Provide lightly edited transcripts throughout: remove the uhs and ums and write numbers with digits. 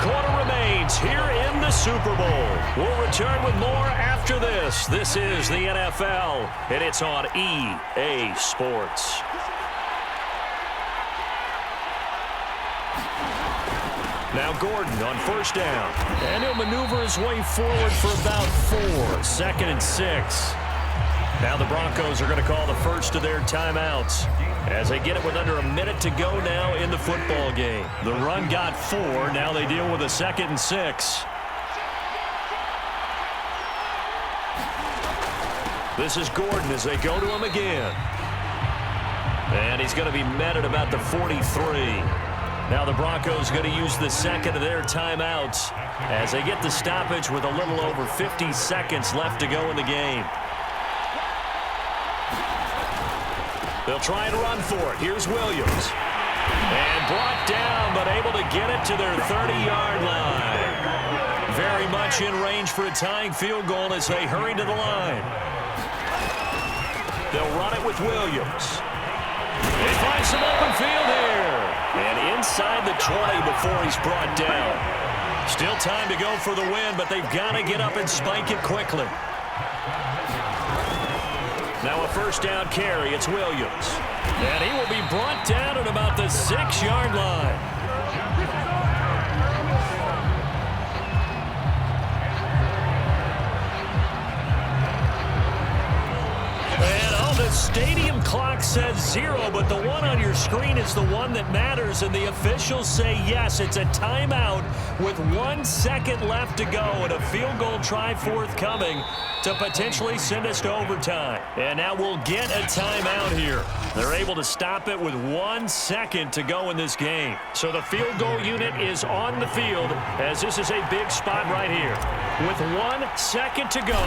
quarter remains here in the Super Bowl. We'll return with more after this. This is the NFL, and it's on EA Sports. Now Gordon on first down. And he'll maneuver his way forward for about 4. 2nd and 6. Now the Broncos are going to call the first of their timeouts as they get it with under a minute to go now in the football game. The run got 4. Now they deal with a 2nd and 6. This is Gordon as they go to him again. And he's going to be met at about the 43. Now the Broncos are going to use the second of their timeouts as they get the stoppage with a little over 50 seconds left to go in the game. They'll try and run for it. Here's Williams. And brought down, but able to get it to their 30-yard line. Very much in range for a tying field goal as they hurry to the line. They'll run it with Williams. They find some open field here. And inside the 20 before he's brought down. Still time to go for the win, but they've got to get up and spike it quickly. Now a first down carry. It's Williams. And he will be brought down at about the 6-yard line. The stadium clock says 0, but the one on your screen is the one that matters, and the officials say yes, it's a timeout with 1 second left to go and a field goal try forthcoming to potentially send us to overtime. And now we'll get a timeout here. They're able to stop it with 1 second to go in this game. So the field goal unit is on the field as this is a big spot right here. With 1 second to go,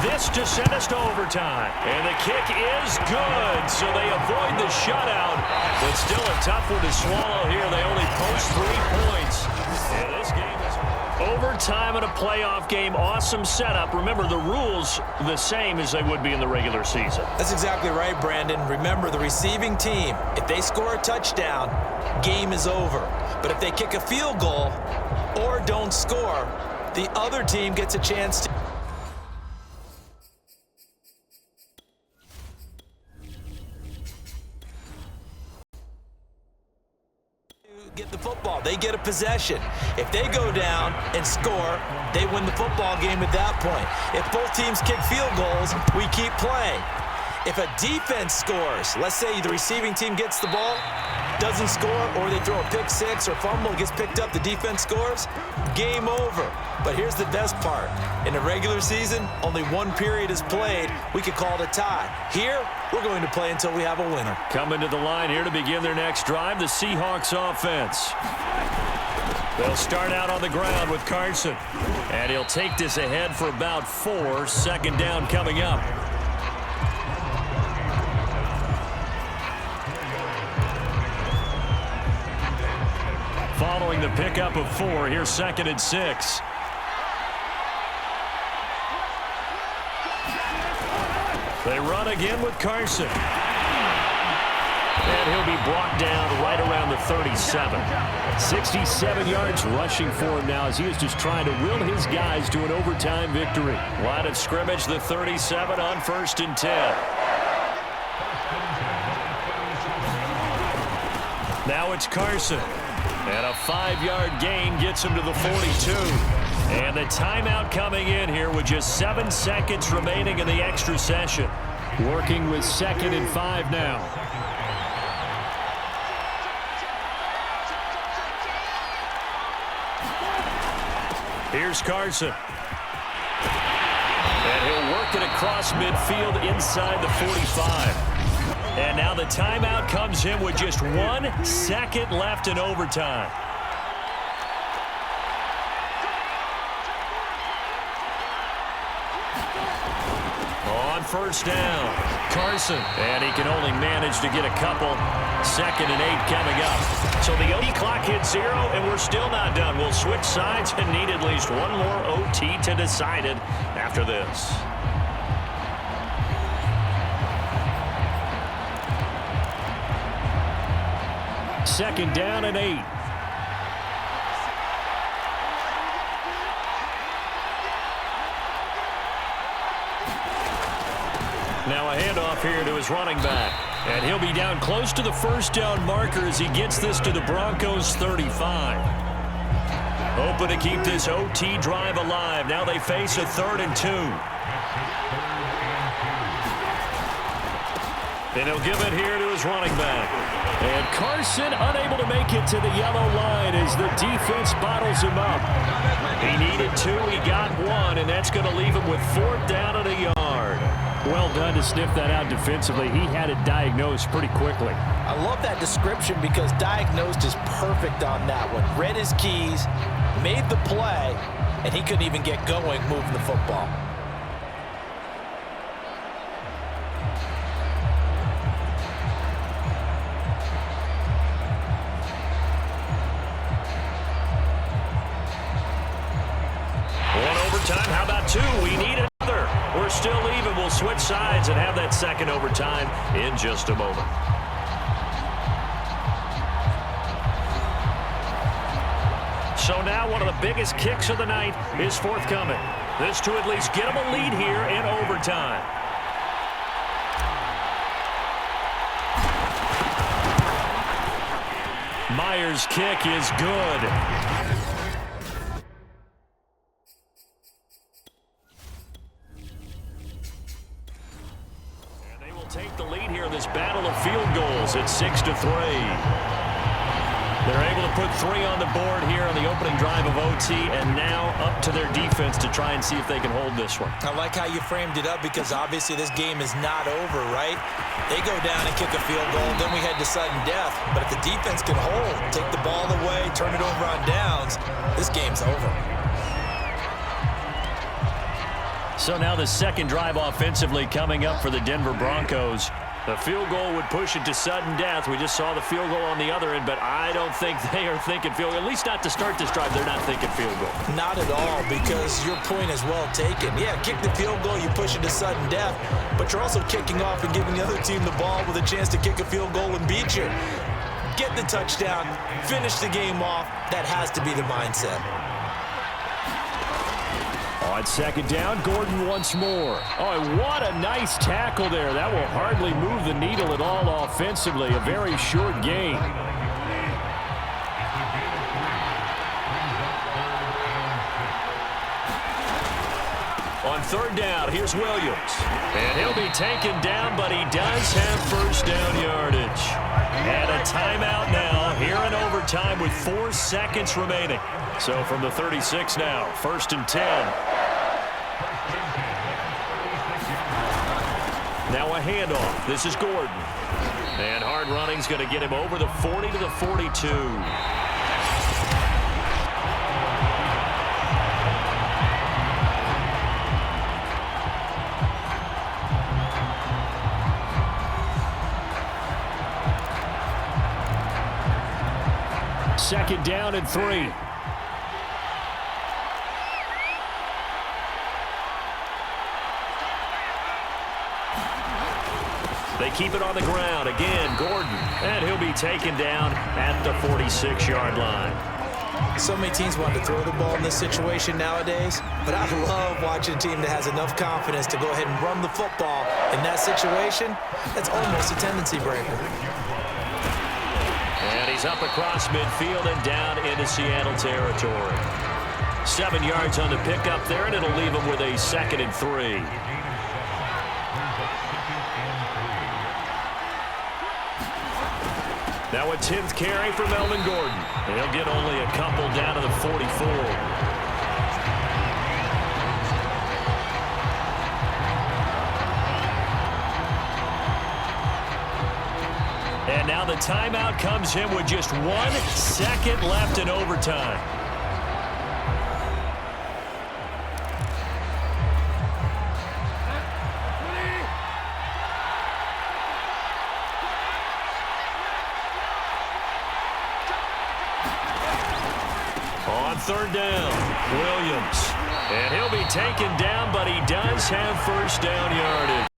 this to send us to overtime. And the kick is good, so they avoid the shutout. But still a tough one to swallow here. They only post 3 points. And this game is overtime in a playoff game. Awesome setup. Remember, the rules the same as they would be in the regular season. That's exactly right, Brandon. Remember, the receiving team, if they score a touchdown, game is over. But if they kick a field goal or don't score, the other team gets a chance to get the football. They get a possession. If they go down and score, they win the football game at that point. If both teams kick field goals, we keep playing. If a defense scores, let's say the receiving team gets the ball, doesn't score, or they throw a pick six or fumble, gets picked up, the defense scores, game over. But here's the best part. In a regular season, only 1 period is played. We could call it a tie. Here, we're going to play until we have a winner. Coming to the line here to begin their next drive, the Seahawks offense. They'll start out on the ground with Carson. And he'll take this ahead for about 4. 2nd down coming up. Following the pickup of 4, here's 2nd and 6. They run again with Carson. And he'll be brought down right around the 37. 67 yards rushing for him now as he is just trying to will his guys to an overtime victory. Line of scrimmage, the 37 on 1st and 10. Now it's Carson. And a 5-yard gain gets him to the 42. And the timeout coming in here with just 7 seconds remaining in the extra session. Working with 2nd and 5 now. Here's Carson. And he'll work it across midfield inside the 45. And now the timeout comes in with just 1 second left in overtime. On 1st down, Carson. And he can only manage to get a couple. 2nd and 8 coming up. So the OT clock hits 0, and we're still not done. We'll switch sides and need at least 1 more OT to decide it after this. 2nd down and 8. Now a handoff here to his running back. And he'll be down close to the first down marker as he gets this to the Broncos 35. Hoping to keep this OT drive alive. Now they face a 3rd and 2. And he'll give it here to his running back. And Carson unable to make it to the yellow line as the defense bottles him up. He needed 2, he got 1, and that's going to leave him with 4th down and a yard. Well done to sniff that out defensively. He had it diagnosed pretty quickly. I love that description because diagnosed is perfect on that one. Read his keys, made the play, and he couldn't even get going moving the football. One overtime, how about 2? We need another. We're still even. We'll switch sides and have that second overtime in just a moment. So now one of the biggest kicks of the night is forthcoming. This to at least get them a lead here in overtime. Myers' kick is good. Take the lead here in this battle of field goals at 6-3. They're able to put 3 on the board here on the opening drive of OT, and now up to their defense to try and see if they can hold this one. I like how you framed it up because obviously this game is not over, right? They go down and kick a field goal, then we head to sudden death. But if the defense can hold, take the ball away, turn it over on downs, this game's over. So now the second drive offensively coming up for the Denver Broncos. The field goal would push it to sudden death. We just saw the field goal on the other end, but I don't think they are thinking field goal. At least not to start this drive. They're not thinking field goal. Not at all, because your point is well taken. Yeah, kick the field goal, you push it to sudden death, but you're also kicking off and giving the other team the ball with a chance to kick a field goal and beat you. Get the touchdown, finish the game off. That has to be the mindset. On second down, Gordon once more. Oh, what a nice tackle there. That will hardly move the needle at all offensively. A very short gain. On third down, here's Williams. And he'll be taken down, but he does have first down yardage. And a timeout now here in overtime with 4 seconds remaining. So from the 36 now, 1st and 10. Now a handoff. This is Gordon. And hard running's going to get him over the 40 to the 42. Second down and 3. They keep it on the ground. Again, Gordon. And he'll be taken down at the 46-yard line. So many teams want to throw the ball in this situation nowadays, but I love watching a team that has enough confidence to go ahead and run the football in that situation. That's almost a tendency breaker. And he's up across midfield and down into Seattle territory. 7 yards on the pickup there, and it'll leave him with a 2nd and 3. Now a 10th carry for Melvin Gordon. He'll get only a couple down to the 44. And now the timeout comes in with just 1 second left in overtime. On third down, Williams. And he'll be taken down, but he does have first down yardage.